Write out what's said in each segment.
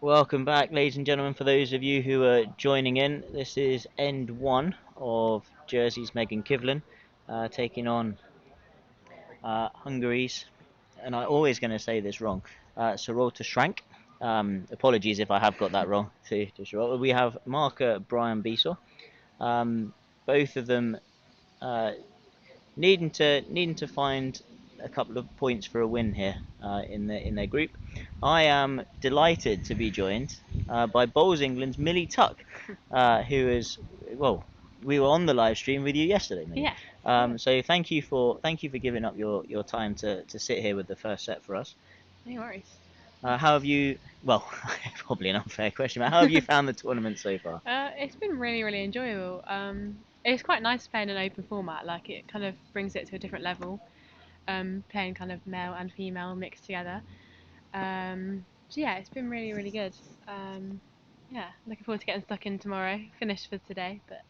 Welcome back, ladies and gentlemen. For those of you who are joining in, this is end one of Jersey's Megan Kivlin taking on Hungary's, and I'm always going to say this wrong, Sarolra Shrank. Apologies if I have got that wrong. We have marker Brian Beasor. Both of them uh, needing to find a couple of points for a win here in their group. I am delighted to be joined by Bowls England's Millie Tuck, who is well. We were on the live stream with you yesterday, Millie. Yeah. So thank you for giving up your time to sit here with the first set for us. No worries. How have you? Well, probably an unfair question, but how have you found the tournament so far? It's been really, really enjoyable. It's quite nice playing an open format. Like it kind of brings it to a different level. Playing kind of male and female mixed together. So yeah, it's been really, really good. Yeah, looking forward to getting stuck in tomorrow. Finished for today, but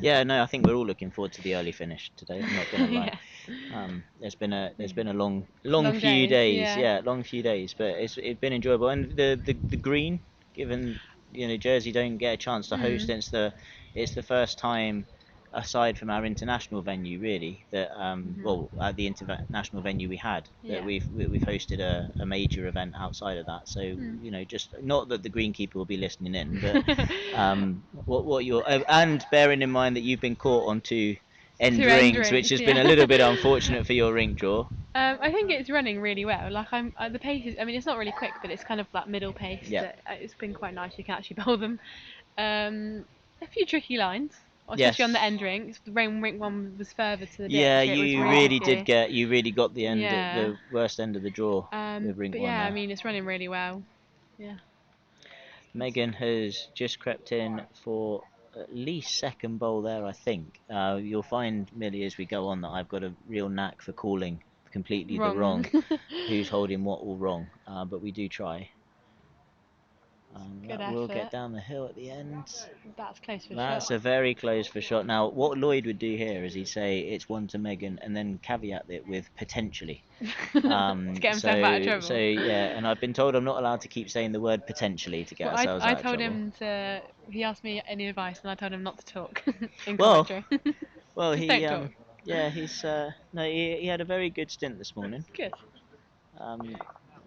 Yeah, no, I think we're all looking forward to the early finish today. I'm not gonna lie. yeah. There's been a long Long few days. days, Yeah. yeah, long few days, but it's been enjoyable. And the green, given Jersey don't get a chance to host, Mm. and it's the first time aside from our international venue really that Mhm. well at the international venue we had that Yeah. we've hosted a major event outside of that. So Mm. just not that the greenkeeper will be listening in, but what you're and bearing in mind that you've been caught on two end Two end rings, which drinks. has been a Yeah. little bit unfortunate for your rink draw. I think it's running really well. Like the pace is. I mean, it's not really quick, but it's kind of that middle pace Yeah. that it's been quite nice. You can actually bowl them. A few tricky lines, especially on the Yes. end rinks. The rain rink one was further to the Yeah, ditch. It was you really really did tricky. get you really got Yeah. the worst end of the draw with rink But one yeah, I there. mean, it's running really well. Yeah. Megan has just crept in for at least second bowl there, I think. You'll find, Millie, as we go on, that I've got a real knack for calling completely the Wrong. wrong, who's holding what all wrong. But we do try. Good That will get effort. down the hill at the end. That's close for That's shot. a very close for shot. Now, what Lloyd would do here is he'd say it's one to Megan and then caveat it with potentially. To get himself out of So trouble. yeah, and I've been told I'm not allowed to keep saying the word potentially to get Well, ourselves I out of told trouble. him to. He asked me any advice, and I told him not to talk in Well, commentary. well, Just he don't talk. yeah, he's no, he had a very good stint this morning. Good. Um,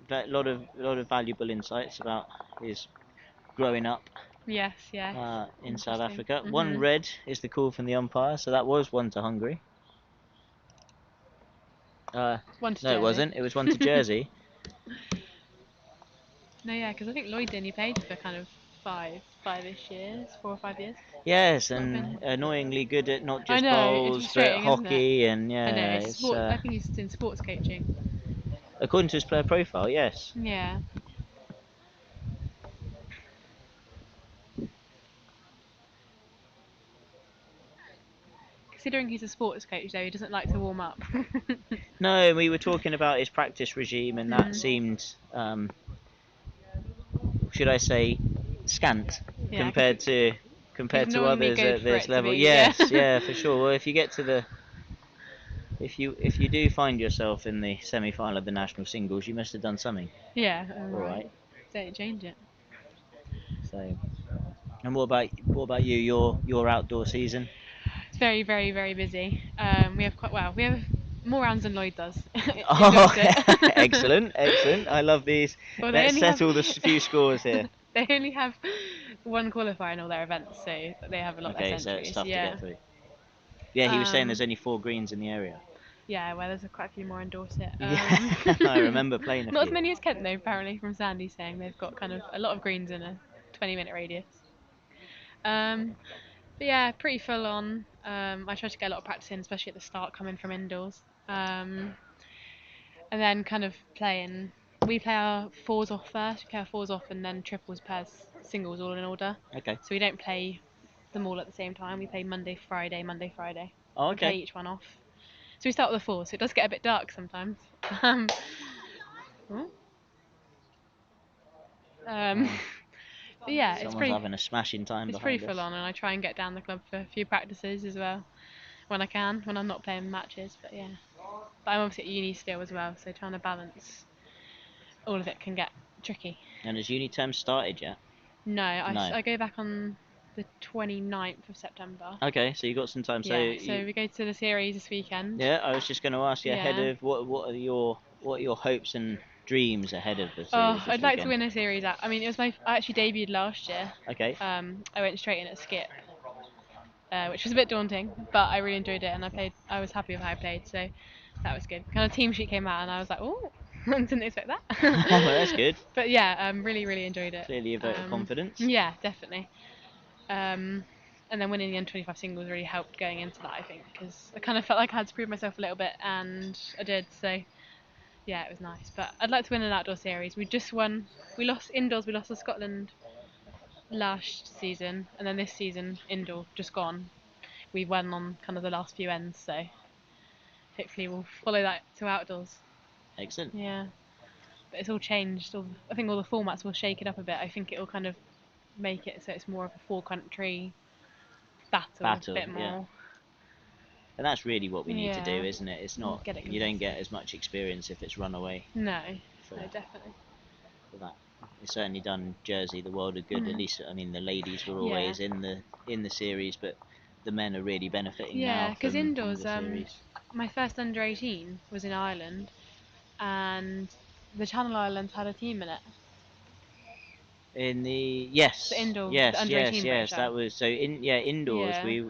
but a lot of valuable insights about his growing up Yes, yes. in South Interesting. Africa. One red is the call from the umpire, so that was one to Hungary. Uh, One to no, it Jersey. wasn't. It was one to Jersey. No, yeah, because I think Lloyd only played for kind of five-ish years, 4 or 5 years. Yes, Not and been. annoyingly good at not I just know it's bowls but frustrating, isn't it? hockey, and I know yeah, it's it's sport. I think he's in sports coaching. according to his player profile, yes. Yeah. Considering he's a sports coach, though, he doesn't like to warm up. No, we were talking about his practice regime, and that Mm. seemed, should I say, scant Yeah, compared because to he's compared to normally others good at for this it to level. be. Yeah. Yes, yeah, for sure. Well, if you get to the if you do find yourself in the semi-final of the national singles, you must have done something Yeah. All all right. right. Don't change it. So, and what about you? Your outdoor season? It's very, very, very busy. We have quite well. We have more rounds than Lloyd does in Oh, Dorset. excellent, excellent. I love these. Well, they Let's only have settle the few scores here. they only have one qualifier in all their events, so they have a lot less Okay, so it's entries. tough to Yeah. get through. Yeah, he was saying there's Um. only four greens in the area. Yeah. Well, there's quite a few more in Dorset. Yeah, I remember playing a Not as few. many as Kent though. Apparently, from Sandy saying they've got kind of a lot of greens in a 20-minute radius. Um. But yeah, pretty full on. I tried to get a lot of practice in, especially at the start, coming from indoors. And then kind of playing. We play our fours off first. We play our fours off, and then triples, pairs, singles, all in order. Okay. So we don't play them all at the same time. We play Monday, Friday, Monday, Friday. Oh, We play okay. each one off. So we start with the fours. So it does get a bit dark sometimes. Um, oh, um, Oh, but yeah, someone's having a smashing time it's pretty behind full us. on, and I try and get down the club for a few practices as well when I can, when I'm not playing matches. But yeah, but I'm obviously at uni still as well, so trying to balance all of it can get tricky. And has uni term started yet? No, No. I go back on the 29th of September. Okay, so you got some time. So Yeah, so we go to the series this weekend. yeah, I was just going to ask you ahead Yeah. of what are your hopes and dreams ahead of the Oh, series this I'd like to weekend? win a series out. I mean, I actually debuted last year. Okay. I went straight in at skip, which was a bit daunting, but I really enjoyed it and I was happy with how I played, so that was good. Kind of team sheet came out and I was like, oh, didn't expect that. Well, that's good. But yeah, really, really enjoyed it. Clearly a vote of confidence. Yeah, definitely. And then winning the under-25 singles really helped going into that, I think, because I kind of felt like I had to prove myself a little bit, and I did. So yeah, it was nice. But I'd like to win an outdoor series. We just won. We lost indoors. We lost to Scotland last season, and then this season indoor just gone. We won on kind of the last few ends, so hopefully we'll follow that to outdoors. Excellent. Yeah, but it's all changed. I think all the formats will shake it up a bit. I think it will kind of make it so it's more of a four-country battle, a bit Yeah. more. And that's really what we need to do, Yeah, isn't it? It's not get it you don't get competitive. as much experience if it's run away No, for, no, definitely. for that. It's certainly done Jersey the world of good. At least, I mean, the ladies were Yeah, always in the series, but the men are really benefiting yeah. now Because from indoors, the series. my first under-18 was in Ireland, and the Channel Islands had a team in it. In the The under-18 British That Isle. was so indoors Yeah, we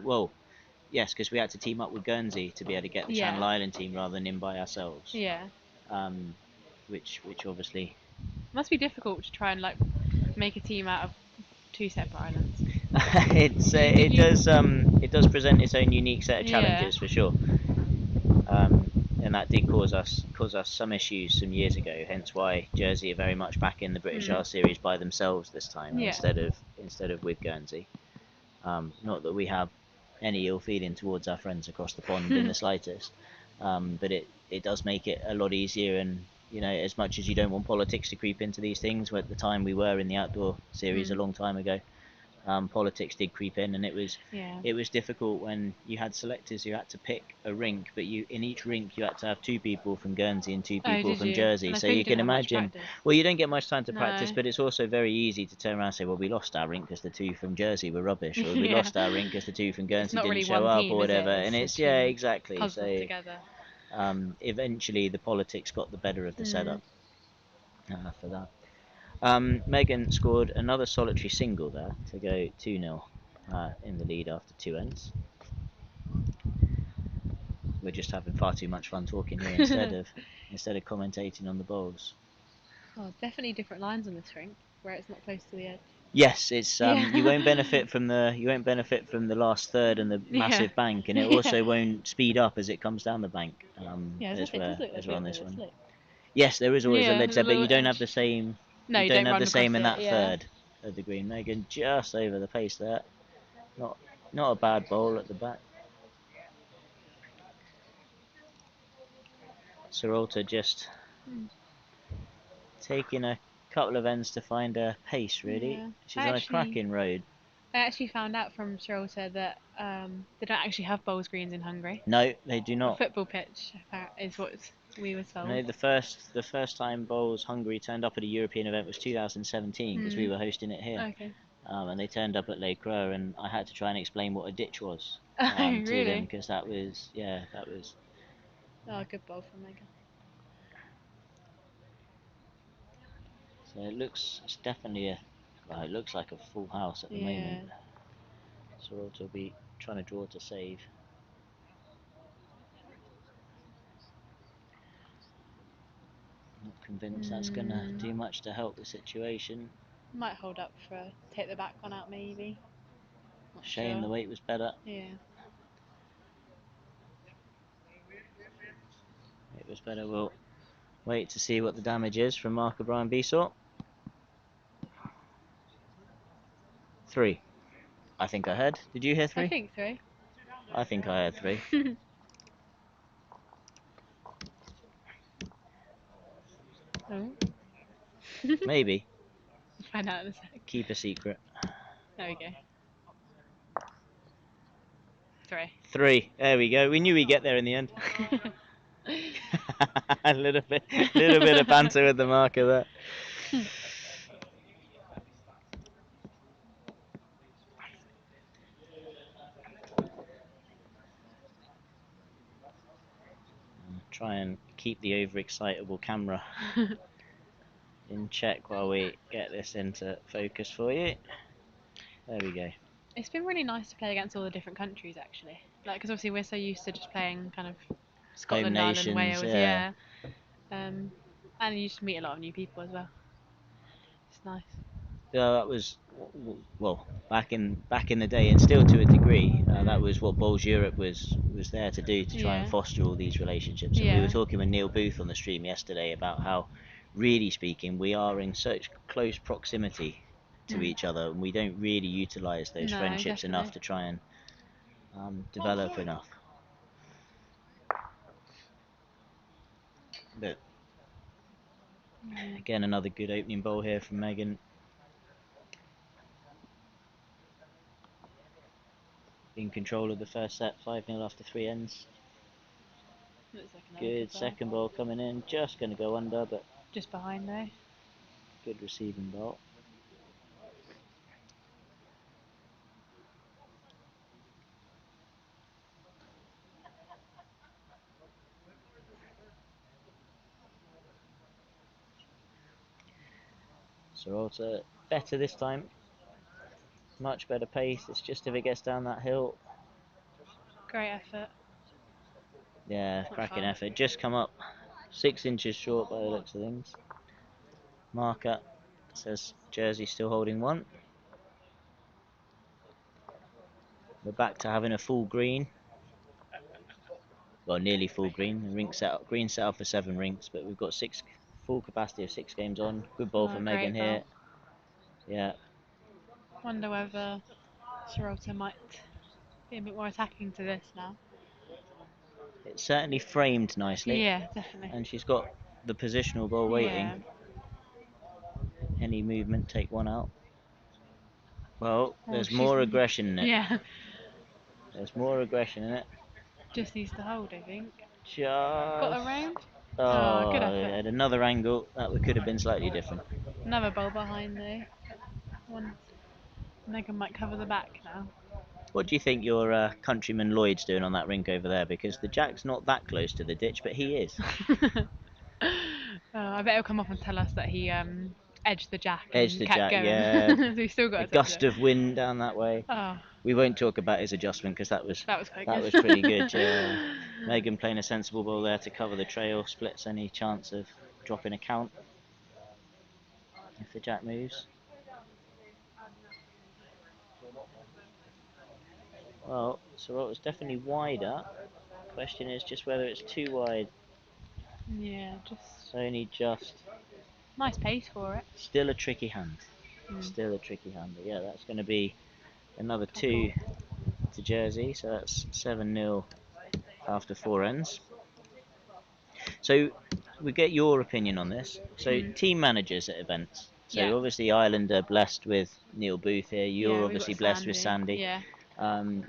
because we had to team up with Guernsey to be able to get the Channel yeah, Island team rather than in by ourselves. yeah. Um, which obviously Must be difficult to try and like make a team out of two separate islands. it does present its own unique set of Yeah. challenges for sure. And that did cause us some issues some years ago. Hence why Jersey are very much back in the British Isles series by themselves this time Yeah. instead of with Guernsey. Not that we have any ill feeling towards our friends across the pond in the slightest, but it does make it a lot easier. And as much as you don't want politics to creep into these things, at the time we were in the outdoor series a long time ago, politics did creep in, and Yeah. it was difficult when you had selectors who had to pick a rink, but in each rink you had to have two people from Guernsey and two Oh, people did from you? Jersey. And I So suppose you you can didn't have much imagine. practice. Well, you don't get much time to practice, No. but it's also very easy to turn around and say, well, we lost our rink because the two from Jersey were rubbish, or we Yeah. lost our rink because the two from It's Guernsey not didn't really show one up, or team, is it? whatever. It's And a it's team exactly. puzzled So together. eventually the politics got the better of the Mm. setup for that. Megan scored another solitary single there to go 2-0 in the lead after two ends. We're just having far too much fun talking here instead of commentating on the bowls. Oh, definitely different lines on this rink where it's not close to the edge. Yes, it's you Yeah. won't benefit from the last third and the Yeah. massive bank, and it Yeah. also won't speed up as it comes down the bank. Yeah, it does look like As a well on little bit this of a one. slope. Yes, there is always a Yeah, ledge there's a there, but little you don't have the edge. same. No, You you don't don't have run the same across in it. that Yeah. third of the green. Megan just over the pace there. Not not a bad bowl at the back. Sarolra just Mm. taking a couple of ends to find her pace. Really, Yeah. she's on a cracking road. I actually found out from Sarolta that they don't actually have bowls greens in Hungary. No, they do A not. football pitch is what we were No, told. the first time Bowls Hungary turned up at a European event was 2017 because we were hosting it here, Okay. and they turned up at Lake Croix, and I had to try and explain what a ditch was Oh, to them really? because that was. Oh, good bowl from Megan. So it's definitely it looks like a full house at the Yeah. moment. Sororita will be trying to draw to save. Not convinced that's gonna do much to help the situation. Might hold up for take the back one out maybe. Not Shame sure. the weight was better. Yeah. It was better. We'll wait to see what the damage is from Mark O'Brien Besort. 3. I think I heard. Did you hear I 3? think so. I think I heard 3. Oh. Maybe. Find out in a sec. Keep a secret. There we go. 3. 3. There we go. We knew we'd get there in the end. a little bit of banter with the marker there. try and keep the overexcitable camera in check while we get this into focus for you. There we go. It's been really nice to play against all the different countries, actually. Like, because obviously we're so used to just playing kind of Scotland, Ireland, nations, Wales, yeah. And you just meet a lot of new people as well. It's nice. Yeah, that was, well, back in the day, and still to a degree, that was what Bowls Europe was there to do, to try and Yeah. foster all these relationships. And we were Yeah. talking with Neil Booth on the stream yesterday about how, really speaking, we are in such close proximity to each other, and we don't really utilise those No, friendships definitely. enough to try and develop enough. But again, another good opening bowl here from Megan. In control of the first set, 5-0 after 3 ends. Looks like Good second ball coming in, just going to go under, but just behind though. good receiving ball. Sarolra better this time. Much better pace. It's just if it gets down that hill. Great effort. Yeah, cracking effort. Just come up 6 inches short by the looks of things. Marker says Jersey still holding 1. We're back to having a full green. Well, nearly full green. The rink set, green set up for 7 rinks, but we've got full capacity of 6 games on. Good ball from Megan here. Yeah. Wonder whether Sarolra might be a bit more attacking to this now. It's certainly framed nicely. Yeah, definitely. And she's got the positional ball waiting. Yeah. Any movement, take 1 out. Well, there's more aggression in it. Yeah. There's more aggression in it. Just needs to hold, I think. Just got around. Oh, good effort. at another angle that could have been slightly different. Another ball behind though. Megan might cover the back now. What do you think your countryman Lloyd's doing on that rink over there? Because the jack's not that close to the ditch, but he is. I bet he'll come up and tell us that he edged the jack Edged and the kept jack, going. yeah. So he's still got a gust of wind down that way. Oh. We won't talk about his adjustment because that was quite good. was pretty good. Yeah. Megan playing a sensible ball there to cover the trail, splits any chance of dropping a count if the jack moves. Well, Sarolra's definitely wider. Question is just whether it's too wide. Yeah, just only just. Nice pace for it. Still a tricky hand. Still a tricky hand. But yeah, that's going to be another 2 to Jersey. So that's 7-0 after 4 ends. So we get your opinion on this. So team managers at events. So obviously Ireland are blessed with Neil Booth here. You're obviously blessed with Sandy. Yeah.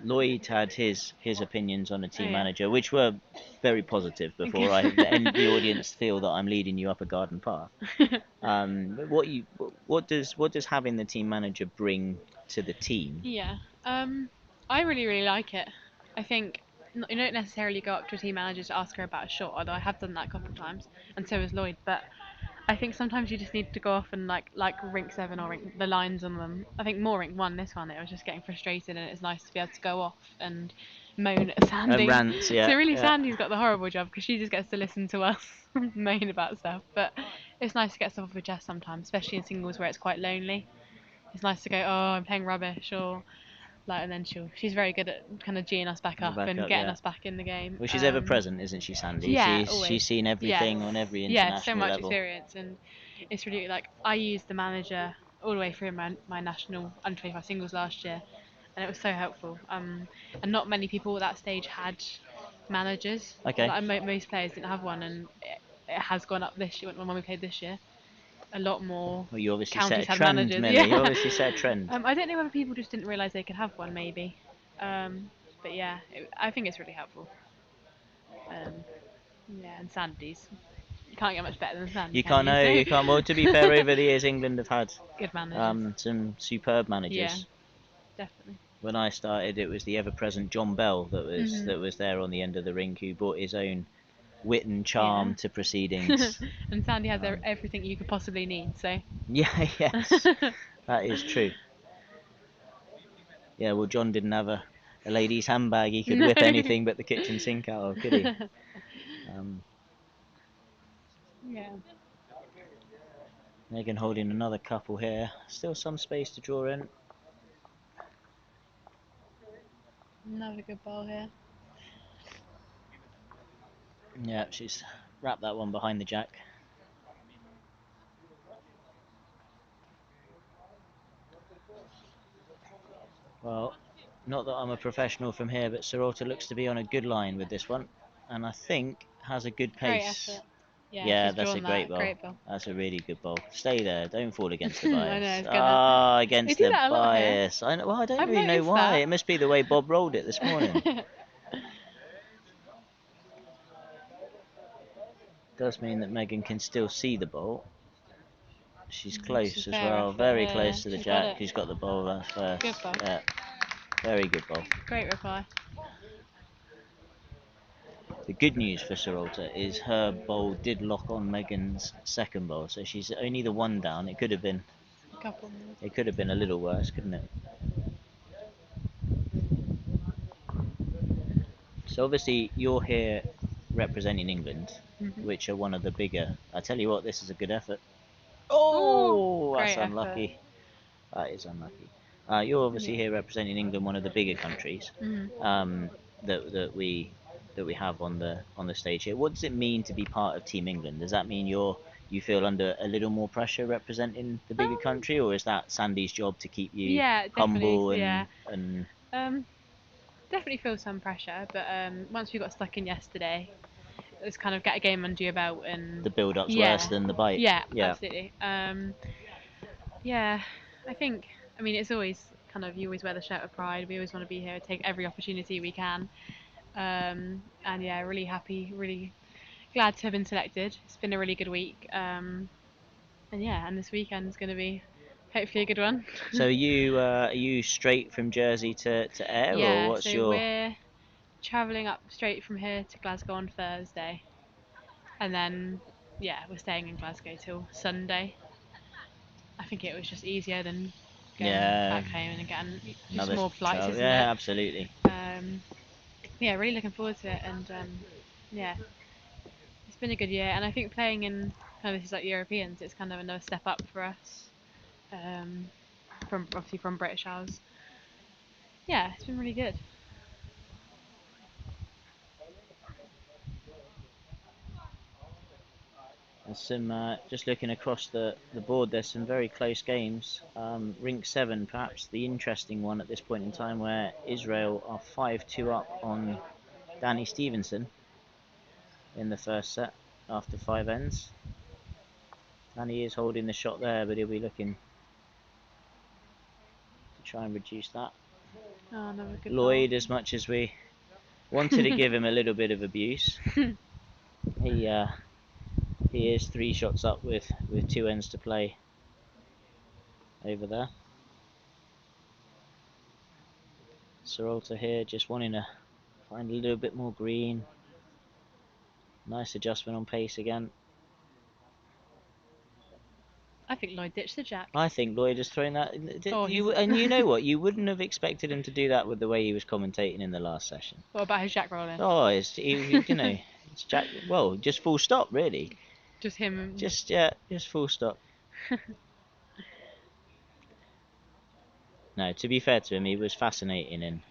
Lloyd had his opinions on a team manager, which were very positive before I let the audience feel that I'm leading you up a garden path. What does having the team manager bring to the team? Yeah, I really like it. I think you don't necessarily go up to a team manager to ask her about a shot, although I have done that a couple of times, and so has Lloyd. But I think sometimes you just need to go off and like rink 7 or rink the lines on them. I think more rink 1 this one. It was just getting frustrated, and it's nice to be able to go off and moan at Sandy. Rant, yeah. So really, Sandy's got the horrible job because she just gets to listen to us moan about stuff. But it's nice to get stuff off your chest sometimes, especially in singles where it's quite lonely. It's nice to go, oh, I'm playing rubbish, or like, and then she's very good at kind of geeing us back up and getting us back in the game. Well, she's ever present, isn't she, Sandy? Yeah, she's seen everything on every international level. So much level. experience, and it's really like I used the manager all the way through my national under 25 singles last year, and it was so helpful. And not many people at that stage had managers. Okay. Like, most players didn't have one, and it has gone up this year when we played this year. A lot more. Well, you obviously counties set a trend, managers. Millie. You obviously set a trend. I don't know whether people just didn't realise they could have one, maybe. But yeah, I think it's really helpful. Yeah, and Sandy's. You can't get much better than Sandy. You can't know. You can't. Well, to be fair, over the years, England have had good managers. Some superb managers. Yeah, definitely. When I started, it was the ever-present John Bell that was there on the end of the rink, who brought his own wit and charm Yeah. to proceedings. And Sandy has Um, everything you could possibly need, so. Yeah, yes, that is true. Yeah, well, John didn't have a lady's handbag he could No. whip anything but the kitchen sink out of, could he? Um, Yeah. Megan holding another couple here. Still some space to draw in. Another good ball here. Yeah, she's wrapped that one behind the jack. Well, not that I'm a professional from here, but Sarolta looks to be on a good line with this one, and I think has a good Great pace. effort. Yeah, Yeah, she's that's a drawn great that. ball. Great ball. That's a really good ball. Stay there. Don't fall against the I know, bias. it's gonna. Ah, They against do the that a lot here. bias. Well, I don't I've really know noticed why. that. It must be the way Bob rolled it this morning. Does mean that Megan can still see the ball. She's close She's as fair well. effort Very here. close to the She's got jack. it. Who's got the ball first? Good ball. Yeah, very good ball. Great reply. The good news for Sarolta is her bowl did lock on Megan's second bowl, so she's only the one down. It could have been. A couple more. It could have been a little worse, couldn't it? So obviously you're here representing England, which are one of the bigger. I tell you what, this is a good effort. Ooh, Oh, that's great effort. unlucky. That is unlucky. You're obviously here representing England, one of the bigger countries that we have on the stage here. What does it mean to be part of Team England? Does that mean you feel under a little more pressure representing the bigger country, or is that Sandy's job to keep you Yeah, definitely. humble Yeah. and Definitely feel some pressure, but once we got stuck in yesterday, it was kind of get a game under your belt and the build-up's worse yeah, than the bite? yeah, Yeah. absolutely. Yeah, I think. I mean, it's always kind of you always wear the shirt of pride. We always want to be here, take every opportunity we can. And yeah, really happy, really glad to have been selected. It's been a really good week. And yeah, and this weekend's going to be hopefully a good one. So are you straight from Jersey to Ayr, or Yeah, what's so your? we're travelling up straight from here to Glasgow on Thursday, and then yeah, we're staying in Glasgow till Sunday. I think it was just easier than going Yeah, back home and getting just another more flights, travel. isn't Yeah, it? absolutely. Yeah, really looking forward to it, and yeah, it's been a good year, and I think playing in kind of this is like Europeans, it's kind of another step up for us, from obviously from British Isles. Yeah, it's been really good. There's some just looking across the board. There's some very close games. Rink 7, perhaps the interesting one at this point in time, where Israel are 5-2 up on Danny Stevenson in the first set after 5 ends. Danny is holding the shot there, but he'll be looking to try and reduce that. Oh, another good Lloyd, ball. as much as we wanted to give him a little bit of abuse, he is 3 shots up with 2 ends to play over there. Sarolta here just wanting to find a little bit more green. Nice adjustment on pace again. I think Lloyd ditched the jack. I think Lloyd has thrown that. Oh, And you know what? You wouldn't have expected him to do that with the way he was commentating in the last session. What about his jack rolling? Oh, it's Jack. Well, just full stop, really. Just him. Just full stop. No, to be fair to him, he was fascinating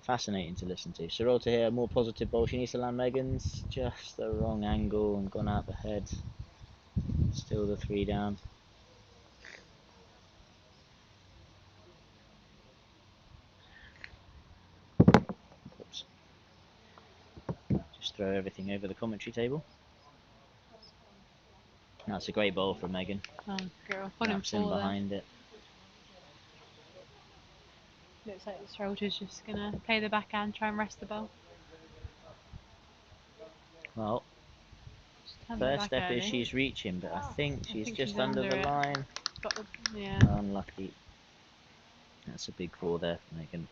fascinating to listen to. Sarolta here, more positive ball. She needs to land Megan's. Just the wrong angle and gone out the head. Still the 3 down. Oops. Just throw everything over the commentary table. That's a great ball from Megan. Oh, girl. 1 in Wraps in 4 then. behind it. Looks like Sarolta's just going to play the backhand, try and rest the ball. Well, first step is she's reaching, but I think she's just under the line. Yeah. Unlucky. That's a big 4 there for Megan.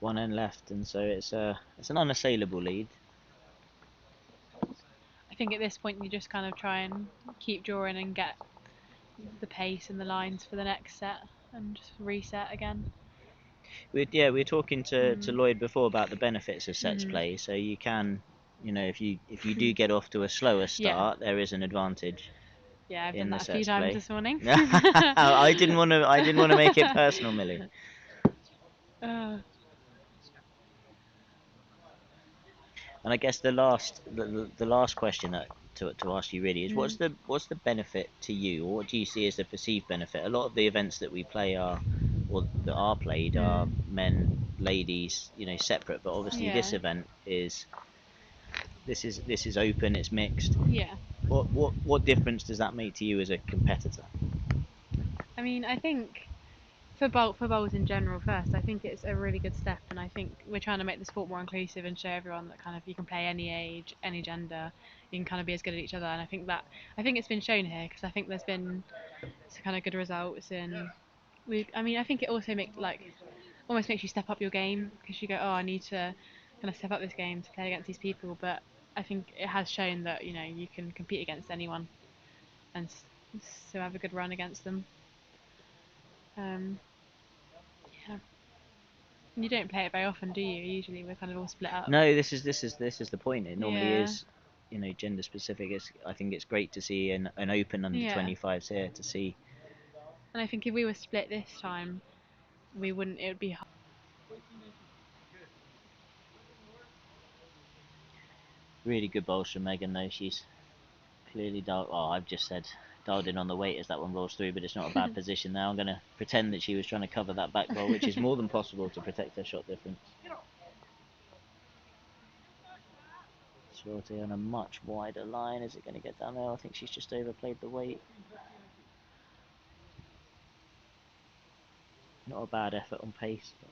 one end left, and so it's an unassailable lead. I think at this point you just kind of try and keep drawing and get the pace and the lines for the next set and just reset again. We were talking to Mm. Lloyd before about the benefits of sets Mhm. play. So you can, if you do get off to a slower Yeah. start, there is an advantage Yeah, I've in done the that a few sets times play. this morning. I didn't want to make it personal, Millie. Uh, And I guess the last question to ask you really is mm, what's the benefit to you, or what do you see as the perceived benefit? A lot of the events that we play are, or that are played, are mm, men, ladies, separate. But obviously yeah, this is open, it's mixed. yeah. What difference does that make to you as a competitor? I mean, I think for bowls in general, first, I think it's a really good step, and I think we're trying to make the sport more inclusive and show everyone that kind of you can play any age, any gender, you can kind of be as good at each other, and I think it's been shown here because I think there's been some kind of good results in. I mean, I think it also almost makes you step up your game because you go, oh, I need to kind of step up this game to play against these people, but I think it has shown that you can compete against anyone and so have a good run against them. Um, yeah. You don't play it very often, do you? Usually we're kind of all split up. No, this is the point. It normally Yeah. is, gender specific. I think it's great to see an open under Yeah. 25s here to see. And I think if we were split this time, we wouldn't. It would be hard. Really good bowls from Megan though. She's clearly dialed. Oh, I've just said dialed in on the weight as that one rolls through, but it's not a bad position now. I'm going to pretend that she was trying to cover that back bowl, which is more than possible to protect her shot difference. Shorty on a much wider line. Is it going to get down there? I think she's just overplayed the weight. Not a bad effort on pace. But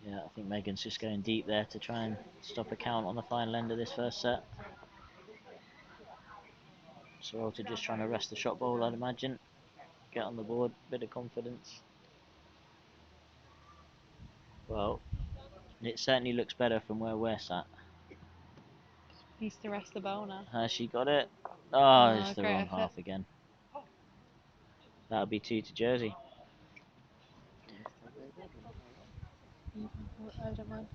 yeah, I think Megan's just going deep there to try and stop a count on the final end of this first set. Sarolra just trying to rest the shot bowl, I'd imagine. Get on the board, bit of confidence. Well, it certainly looks better from where we're sat. Needs to rest the bowl now. Has she got it? Oh, it's Oh, the great wrong effort. half again. That'll be 2 to Jersey. I don't mind.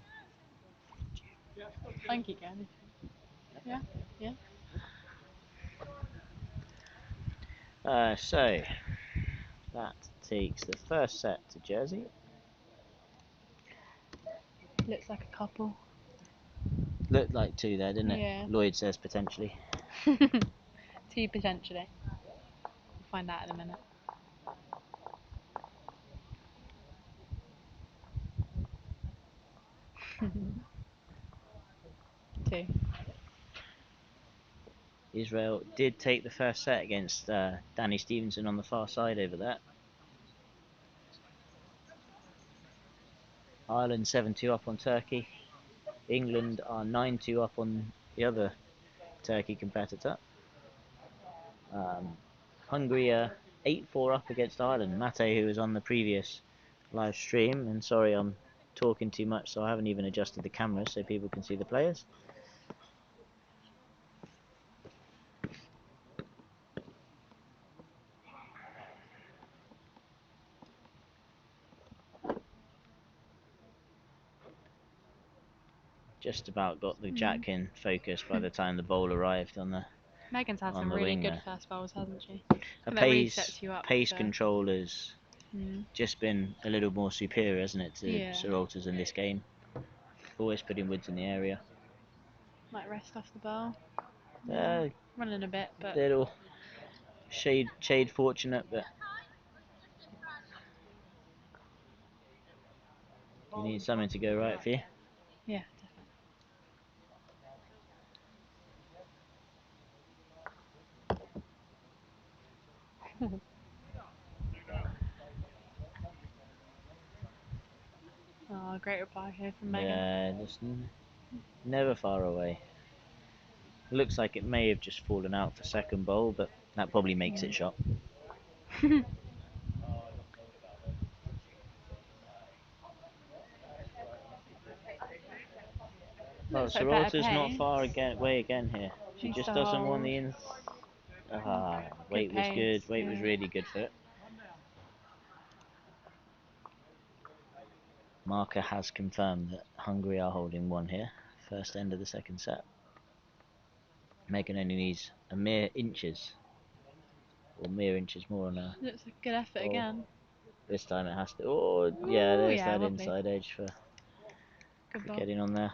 Thank you, Gabby. Yeah, yeah. So, that takes the first set to Jersey. Looks like a couple. Looked like 2 there, didn't it? Yeah. Lloyd says potentially. Two potentially. We'll find out in a minute. Two. Israel did take the first set against Danny Stevenson on the far side over there. Ireland 7-2 up on Turkey. England are 9-2 up on the other Turkey competitor. Hungary are 8-4 up against Ireland. Mate, who was on the previous live stream, and sorry I'm talking too much, so I haven't even adjusted the camera so people can see the players. Just about got the Mm. jack in focus by the time the bowl arrived Megan's had on some the really wing good there. first bowls, hasn't she? Her And that really sets you up pace for. control has Mm. just been a little more superior, hasn't it, to Yeah. Sarolta's in this game. Always putting woods in the area. Might rest off the bowl. Uh, Running a bit, but little shade fortunate, but you need something to go right for you. yeah, definitely. Oh, great reply here from Megan. Yeah, just never far away. It looks like it may have just fallen out for second bowl, but that probably makes it shot. Well, Looks like better Sarolta's not pace. far away again here. She Needs just to doesn't want the hold. ins. Ah, Good weight was good. pace. Weight was Yeah. really good for it. Marker has confirmed that Hungary are holding one here. First end of the second set. Megan only needs a mere inches, or mere inches more on her Looks like a good effort ball. again. This time it has to. Oh, yeah, Ooh, there's yeah, that wobbly. inside edge for Good ball. getting on there.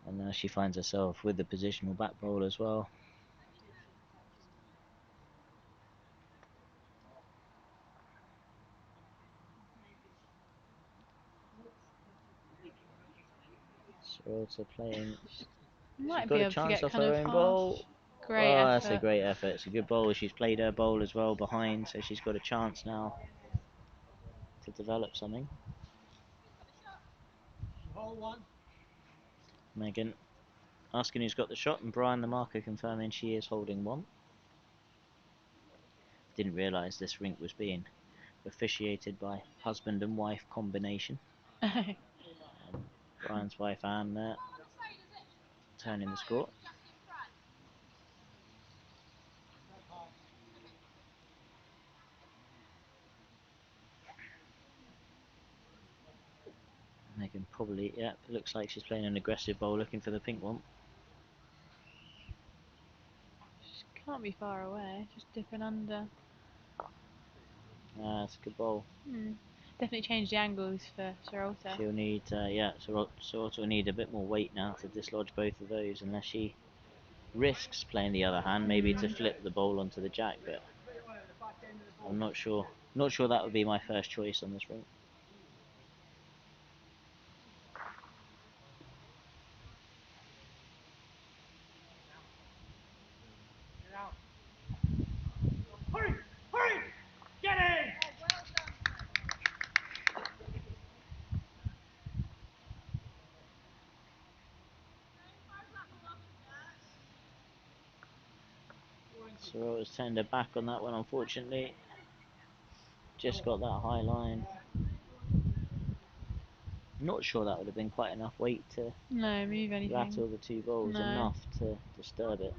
And now she finds herself with the positional back bowl as well. Sarolta playing. She's Might got be a able to chance get off kind her of own half. bowl. Great Oh, that's a effort. great effort. It's a good bowl. She's played her bowl as well behind, so she's got a chance now to develop something. Megan asking who's got the shot, and Brian the marker confirming she is holding one. Didn't realise this rink was being officiated by husband and wife combination. Brian's wife Anne there turning the score. Megan probably, yeah, it looks like she's playing an aggressive bowl, looking for the pink one. Just can't be far away. Just dipping under. That's a good bowl. Definitely change the angles for Sarolta. She'll need, yeah, Sarolta will need a bit more weight now to dislodge both of those, unless she risks playing the other hand, maybe to flip the bowl onto the jack, but I'm not sure. Not sure that would be my first choice on this rink. Sarolta's turned her back on that one, unfortunately. Just got that high line. Not sure that would have been quite enough weight to No, move anything. rattle the two bowls, No. enough to disturb it.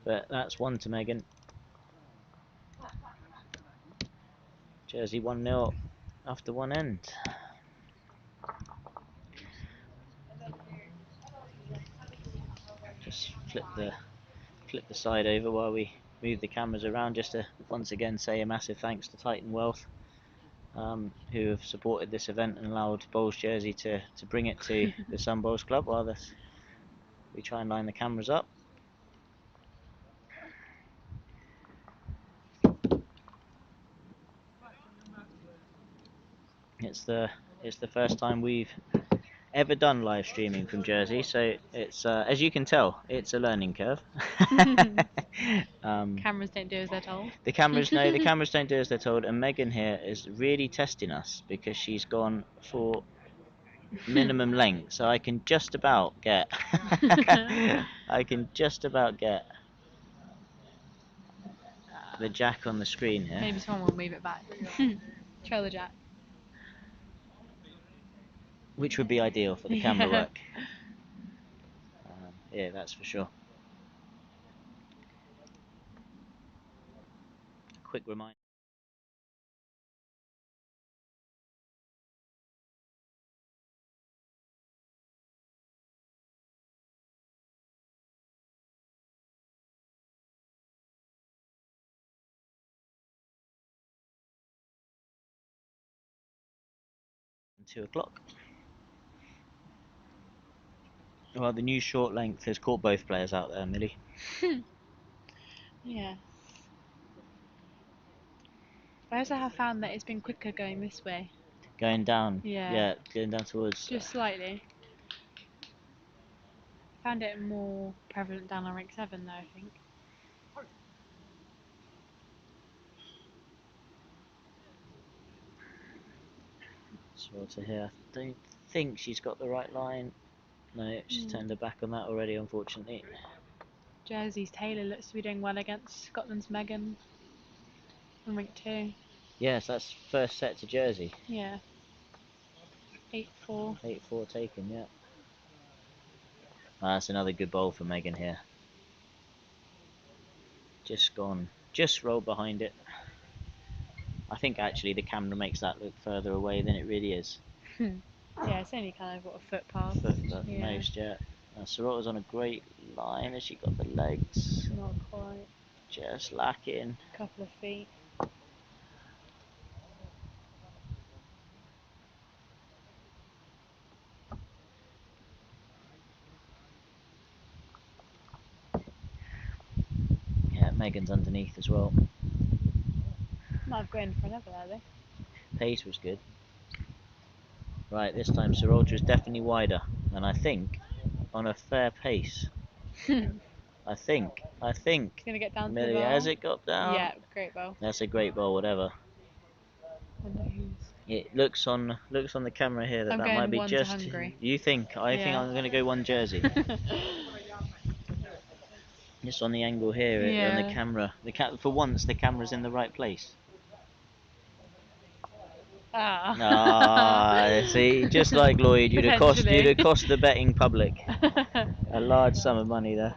But that's one to Megan. Jersey 1-0 after one end. Just flip the side over while we move the cameras around, just to once again say a massive thanks to Titan Wealth, who have supported this event and allowed Bowls Jersey to bring it to the Sun Bowls Club while we try and line the cameras up. It's the first time we've ever done live streaming from Jersey, so it's as you can tell, it's a learning curve. Cameras don't do as they're told. The cameras the cameras don't do as they're told, and Megan here is really testing us because she's gone for minimum length, so I can just about get I can just about get the jack on the screen here. Maybe someone will move it back. Trail the jack. Which would be ideal for the camera work. Yeah, that's for sure. Quick reminder. 2 o'clock. Well, the new short length has caught both players out there, Millie. Yeah. I also have found that it's been quicker going this way. Going down. Yeah. Going down towards. Just slightly. Found it more prevalent down on rank 7 though, I think. Sarolta here. I don't think she's got the right line. No, she's turned her back on that already, unfortunately. Jersey's Taylor looks to be doing well against Scotland's Megan in week 2. Yes, that's first set to Jersey. Yeah. 8-4. 8-4 taken, yeah. That's another good bowl for Megan here. Just gone, just rolled behind it. I think actually the camera makes that look further away than it really is. Yeah, it's only kind of, what, a foot past. Foot at most, yeah. Sarolra's on a great line. Has she got the legs? Not quite. Just lacking. Couple of feet. Yeah, Megan's underneath as well. Might have gone for another there, though. Pace was good. Right, this time Sarolra's definitely wider. And I think on a fair pace. I think. It's going to get down to the Millie, bowl. has it got down? Yeah, great bowl. That's a great bowl, whatever. Wonder who's... It looks on the camera here that I'm that going might be one to just. Hungary. You think? I think Yeah. I'm going to go one Jersey. Just on the angle here on the Yeah. camera. For once, the camera's in the right place. Ah, see, just like Lloyd, you'd have cost the betting public a large sum of money there.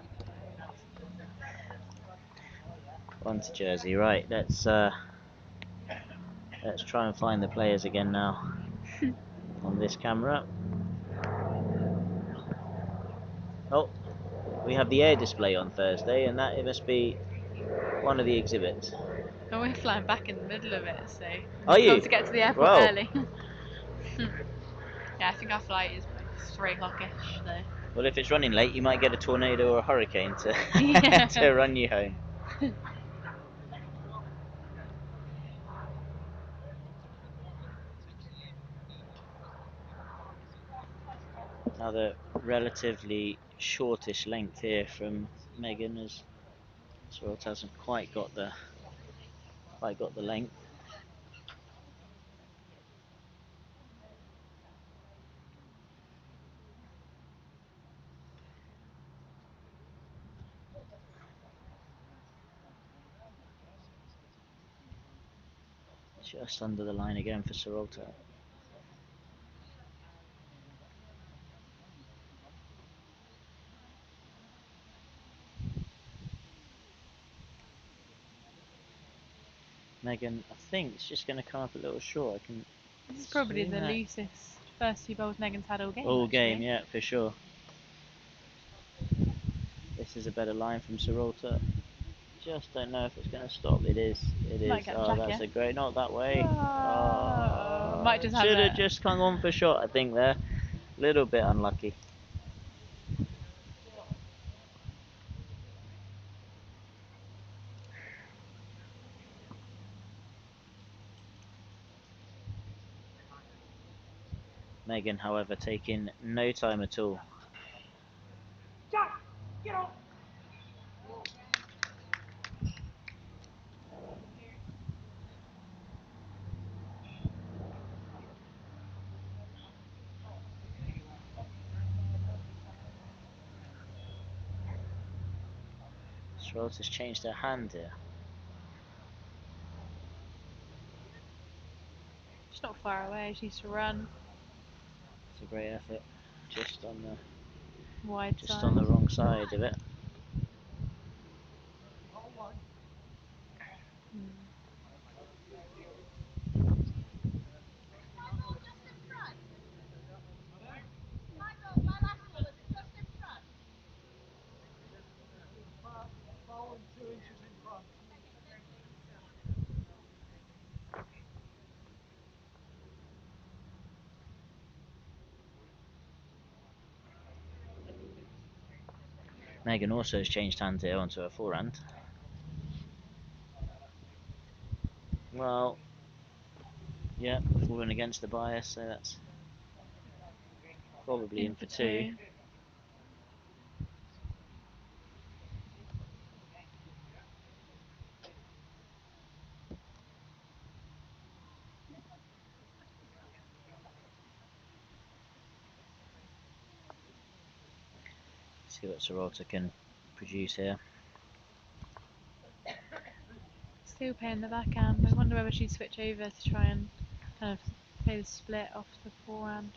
On to Jersey, right? Let's try and find the players again now on this camera. Oh, we have the air display on Thursday, and that it must be one of the exhibits. Oh, we're flying back in the middle of it, so Are you? to get to the airport Wow. early. Yeah, I think our flight is 3 o'clock-ish, though. Well, if it's running late, you might get a tornado or a hurricane to Yeah. to run you home. Another relatively shortish length here from Megan, as Sarolra hasn't quite got the length. Just under the line again for Sarolra. Megan, I think it's just going to come up a little short. It's probably the loosest first 2 bowls Megan's had all game. All game, yeah, for sure. This is a better line from Sarolra. Just don't know if it's going to stop. It is. Oh, that's a great. Not that way. Might just have should have just hung on for shot, I think, there. Little bit unlucky. Megan, however, taking no time at all. Sarolra has changed her hand here. She's not far away. She needs to run. It's a great effort. Just on the Wide just side. on the wrong side of it. Megan also has changed hands here onto her forehand. Well, yeah, falling against the bias, so that's probably in for 2. See what Sarolra can produce here. Still playing the backhand. I wonder whether she'd switch over to try and kind of play the split off the forehand.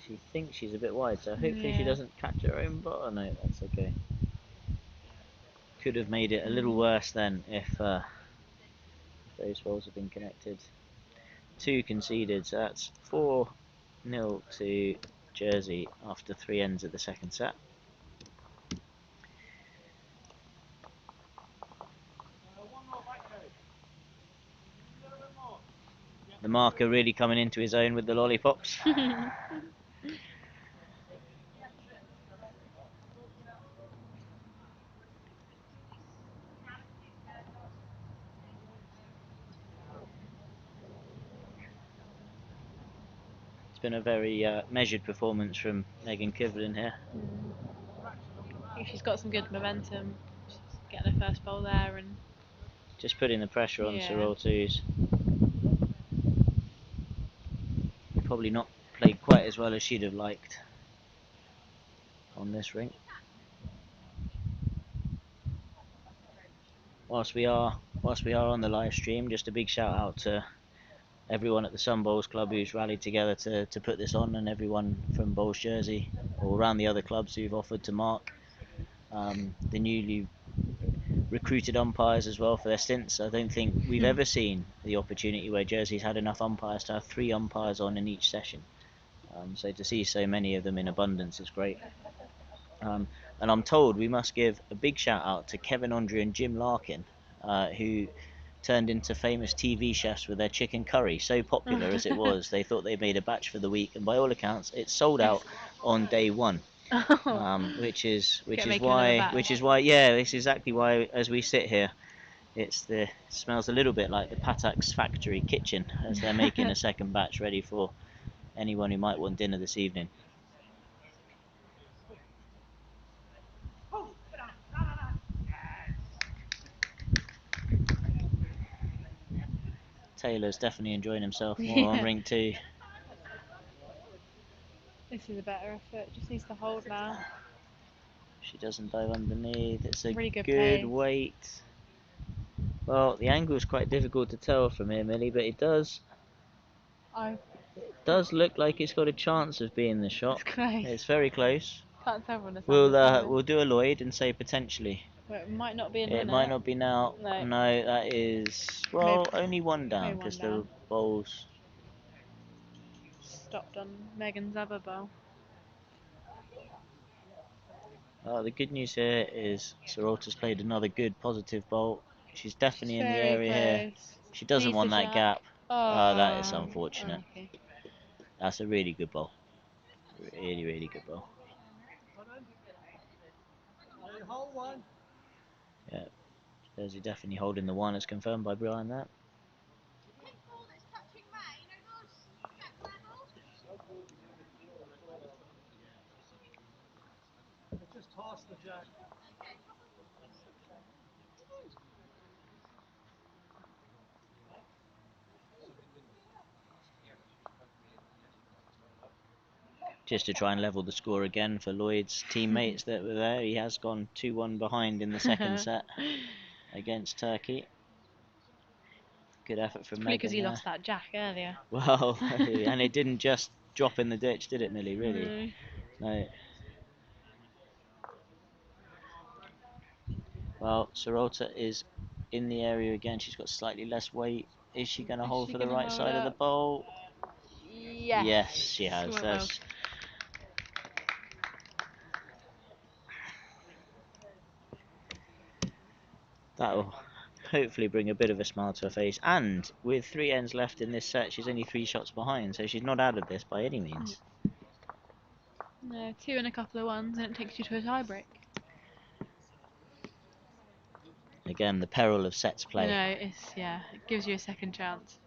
She thinks she's a bit wide, so hopefully she Yeah. doesn't catch her own ball. Oh no, that's okay. Could have made it a little worse then if those balls had been connected. 2 conceded, so that's 4-0 to Jersey after 3 ends of the second set. The marker really coming into his own with the lollipops. It's been a very measured performance from Megan Kivlin here. I think she's got some good momentum. She's getting her first bowl there and just putting the pressure on Sarolra, who's probably not played quite as well as she'd have liked on this rink. Whilst we are on the live stream, just a big shout out to everyone at the Sun Bowls Club who's rallied together to put this on, and everyone from Bowls Jersey or around the other clubs who've offered to mark the newly recruited umpires as well for their stints. I don't think we've ever seen the opportunity where Jersey's had enough umpires to have 3 umpires on in each session. So to see so many of them in abundance is great. And I'm told we must give a big shout out to Kevin Andre and Jim Larkin, who turned into famous TV chefs with their chicken curry. So popular as it was, they thought they made a batch for the week, and by all accounts, it sold out on day 1. Which is why yeah, this is exactly why as we sit here, it smells a little bit like the Patak's factory kitchen as they're making a second batch ready for anyone who might want dinner this evening. Taylor's definitely enjoying himself more on ring 2. This is a better effort. Just needs to hold now. She doesn't dive underneath. It's a really good weight. Well, the angle is quite difficult to tell from here, Millie, but it does look like it's got a chance of being the shot. It's close. It's very close. Can't tell from the We'll do a Lloyd and say potentially. Well, it might not be in It might not be now. No, that is only 1 down because the bowls stopped on Megan's other bowl. The good news here is Sarolra's played another good positive bowl. She's definitely in the area here. She doesn't want that gap. That is unfortunate. Okay. That's a really good bowl. Really, really good bowl. Yeah, Jersey definitely holding the 1 as confirmed by Brian there. Just toss the jack. Just to try and level the score again for Lloyd's teammates that were there. He has gone 2-1 behind in the second set against Turkey. Good effort from Megan. Because he lost that jack earlier. Well, and it didn't just drop in the ditch, did it, Millie? Really? No. Well, Sarolra is in the area again. She's got slightly less weight. Is she going to hold for the right side of the bowl? Yes, she has. That'll hopefully bring a bit of a smile to her face. And with 3 ends left in this set, she's only 3 shots behind, so she's not out of this by any means. No, 2 and a couple of 1s, and it takes you to a tie-break. Again, the peril of sets play. No, it gives you a second chance.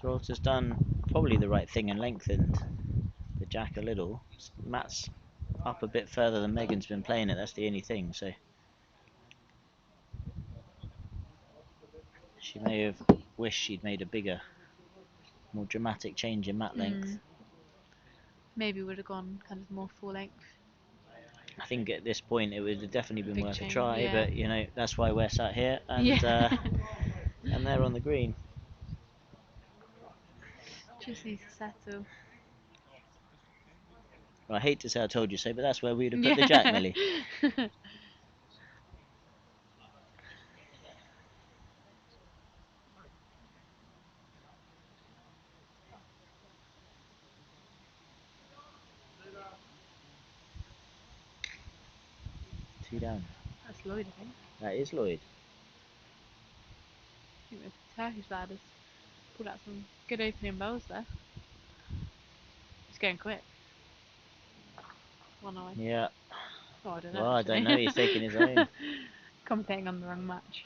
Sarolta's done probably the right thing and lengthened the jack a little. Matt's up a bit further than Megan's been playing it, that's the only thing, so she may have wished she'd made a bigger, more dramatic change in mat length. Maybe would have gone kind of more full length. I think at this point it would have definitely been Big worth change, a try, yeah. but you know, that's why we're sat here and Yeah. and they're on the green. Just needs to settle. Well, I hate to say I told you so, but that's where we'd have put the jack, Millie. Two down. That's Lloyd, I think. That is Lloyd. I think the Turkish lad has pulled out some good opening bowls there. He's going quick. 1 eye. Yeah. Oh, I don't know. Well, I don't actually. know. He's taking his own. Commentating on the wrong match.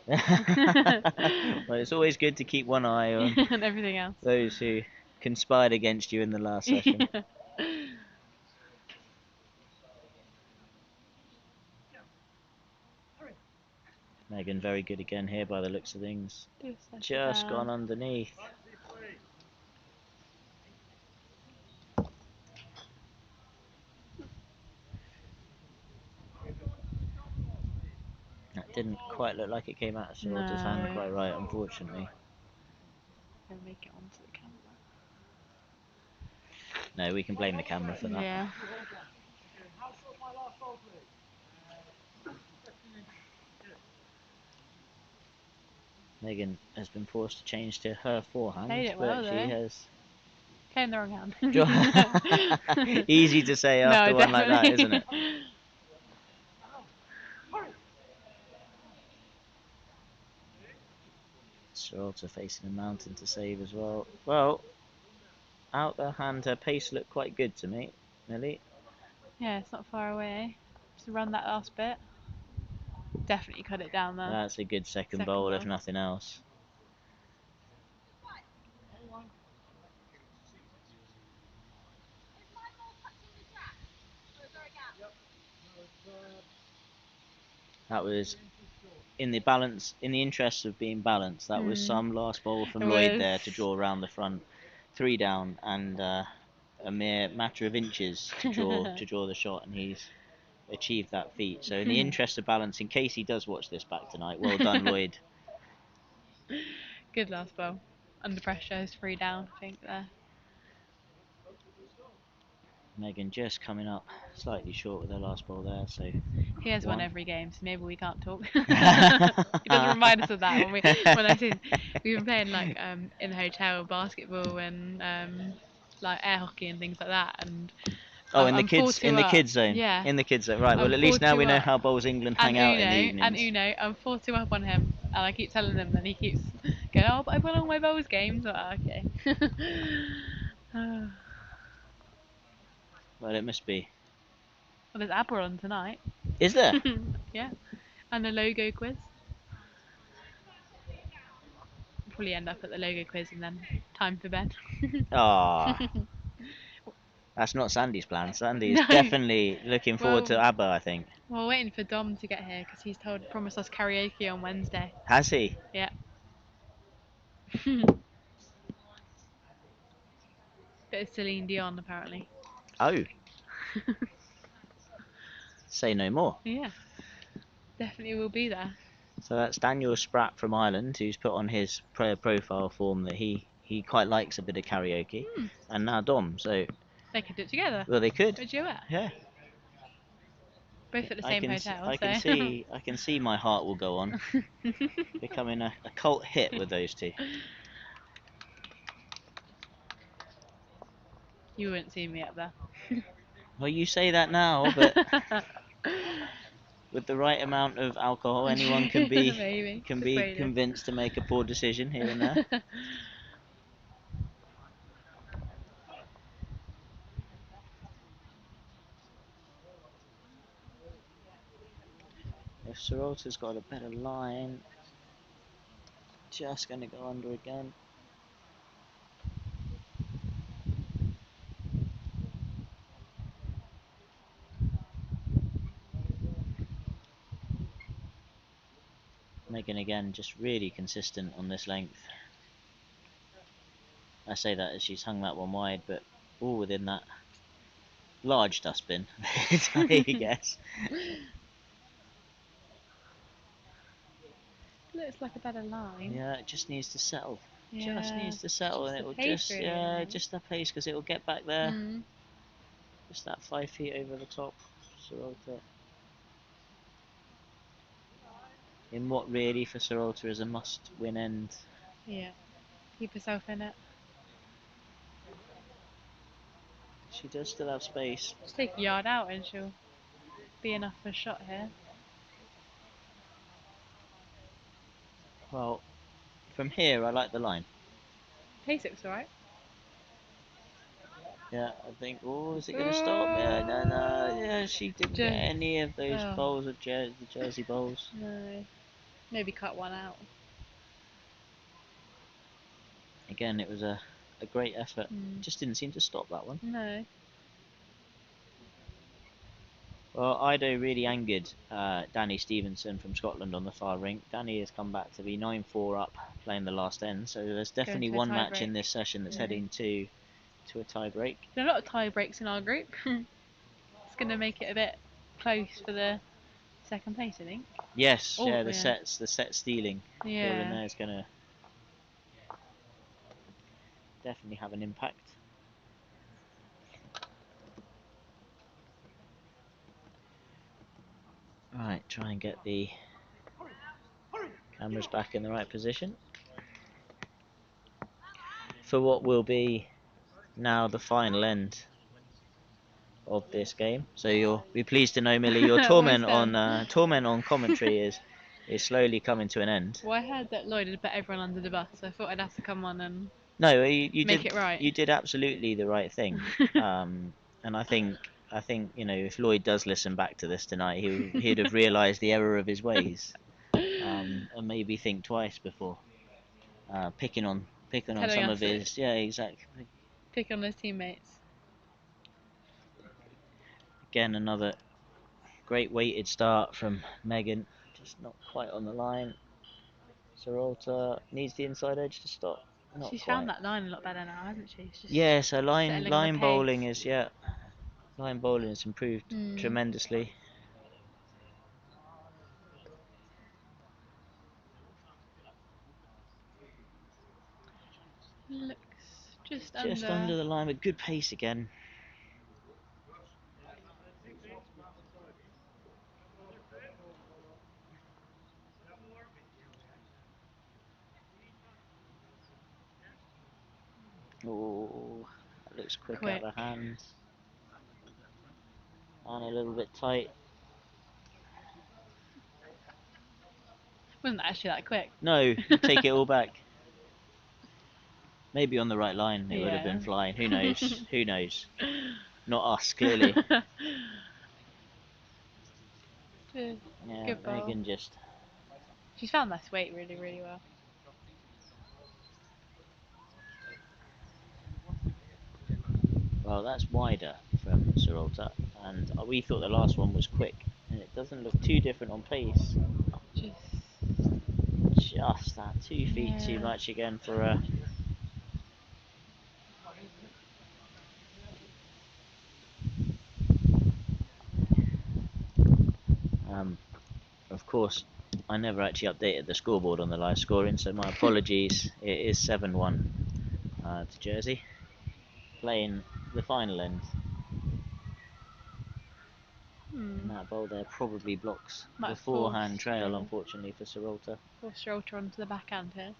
Well, it's always good to keep one eye on and everything else. those who conspired against you in the last session. Yeah. Megan very good again here by the looks of things. Just Just gone underneath. That didn't quite look like it came out of Sarolta's hand No. quite right, unfortunately. He'll make it onto the camera. No, we can blame the camera for that. Yeah. How short my last ball, please? Megan has been forced to change to her forehand, Played it well, but she though. has. Playing the wrong hand. Easy to say after one like that, isn't it? Sarolta facing a mountain to save as well. Well, out the hand, her pace looked quite good to me, Millie. Yeah, it's not far away. Just run that last bit. Definitely cut it down there. That's a good second Second bowl, if bowl. nothing else. That was in the balance, in the interest of being balanced. That was some last bowl from It Lloyd was. there to draw around the front, 3 down, and a mere matter of inches to draw the shot, and he's achieved that feat. So in the interest of balance, in case he does watch this back tonight, well done, Lloyd. Good last bowl. Under pressure, is 3 down, I think, there. Megan just coming up slightly short with her last ball there, so He has won one. every game, so maybe we can't talk. He doesn't remind us of that when I see we've been playing like in the hotel basketball and like air hockey and things like that, and Oh, in the I'm kids 4-2 in the up. kids zone. Yeah. In the kids zone. Right. Well, I'm at least now 4-2 we know up. how Bowls England And hang out in the and evenings. I'm 4-2 up on him, and I keep telling him, and he keeps going, "Oh, but I've won all my bowls games." I'm like, okay. Well, it must be. Well, there's ABBA on tonight. Is there? Yeah, and the logo quiz. Probably end up at the logo quiz and then time for bed. Ah, that's not Sandy's plan. Sandy's No. definitely looking forward to Well, ABBA, I think. we're waiting for Dom to get here because he's promised us karaoke on Wednesday. Has he? Yeah. Bit of Celine Dion apparently. Oh. Say no more. Yeah. Definitely will be there. So that's Daniel Spratt from Ireland, who's put on his profile form that he quite likes a bit of karaoke, and now Dom. So They could do it together. well, they could. A duet. Yeah. Both at the same hotel. I can see my heart will go on becoming a cult hit with those two. You wouldn't see me up there. Well, you say that now, but with the right amount of alcohol, anyone can be Maybe. can be Persuaded. convinced to make a poor decision here and there. If Sarolta's got a better line, just going to go under again. Megan again, just really consistent on this length. I say that as she's hung that one wide, but all within that large dustbin, I guess. Looks like a better line. Yeah, it just needs to settle. Yeah, Just needs to settle, just and the it will pace, just, really, yeah, just the pace, because it will get back there. Just that 5 feet over the top. Sarolta. In what really for Sarolta is a must-win end. Yeah, keep herself in it. She does still have space. Just take a yard out and she'll be enough for a shot here. Well, from here, I like the line. Pace looks alright. Yeah, I think. Oh, is it going to stop? Yeah, no. Yeah, she didn't get any of those bowls of the Jersey bowls. No. Maybe cut one out. Again, it was a great effort. Just didn't seem to stop that one. No. Well, Ido really angered Danny Stevenson from Scotland on the far rink. Danny has come back to be 9-4 up, playing the last end. So there's definitely one match in this session that's heading to a tie break. There are a lot of tie breaks in our group. It's going to make it a bit close for the second place, I think. Yes, yeah, the set stealing here and Yeah. there is going to definitely have an impact. Right, try and get the cameras back in the right position for what will be now the final end of this game. So you'll be pleased to know, Millie, your torment on commentary is slowly coming to an end. Well, I heard that Lloyd had put everyone under the bus, so I thought I'd have to come on and you make did it right. You did absolutely the right thing, and I think you know, if Lloyd does listen back to this tonight, he'd have realised the error of his ways, and maybe think twice before picking on some of his exactly. Pick on his teammates. Again, another great weighted start from Megan, just not quite on the line. Sarolta needs the inside edge to stop. She's found that line a lot better now, hasn't she? Yeah, so line bowling is line bowling has improved tremendously. Looks just under the line, but good pace again. Oh, that looks quick out of hand. And a little bit tight. Wasn't actually that quick. No, take it all back. Maybe on the right line it would have been flying. Who knows? Who knows? Not us, clearly. Yeah, Megan just... She's found this weight really, really well. Well, that's wider from Sarolta, and we thought the last one was quick, and it doesn't look too different on pace. Just that 2 feet too much again for a... Of course, I never actually updated the scoreboard on the live scoring, so my apologies. It is 7-1 to Jersey, playing the final end. And that bowl there probably blocks the forehand trail, unfortunately, for Sarolta. Force Sarolta onto the backhand here.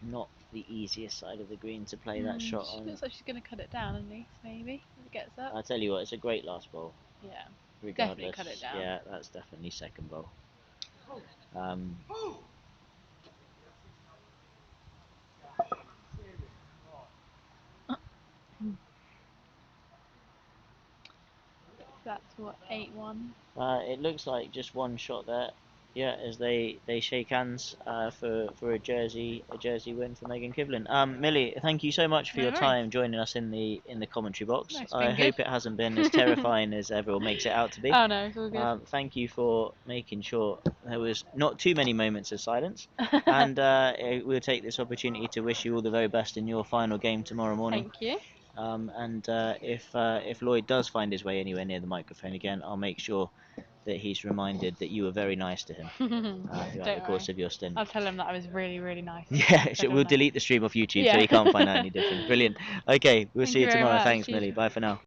Not the easiest side of the green to play that shot on. Looks like she's going to cut it down at least, maybe, if it gets up. I'll tell you what, it's a great last bowl. Yeah, regardless. Definitely cut it down. Yeah, that's definitely second bowl. That's what, 8-1? It looks like just one shot there. as they shake hands for a jersey win for Megan Kivlin. Millie, thank you so much for No your worries. time joining us in the commentary box. No, it's I been hope good. it hasn't been as terrifying as everyone makes it out to be. Oh no, it's all good. Thank you for making sure there was not too many moments of silence. And we'll take this opportunity to wish you all the very best in your final game tomorrow morning. Thank you. And if Lloyd does find his way anywhere near the microphone again, I'll make sure that he's reminded that you were very nice to him throughout the Don't course worry. of your stint. I'll tell him that I was really, really nice. Yeah, Said all we'll nice. delete the stream off YouTube so Yeah. he can't find out any different. Brilliant. Okay, we'll Thank see you you very tomorrow. much. Thanks, Cheers. Millie. Bye for now.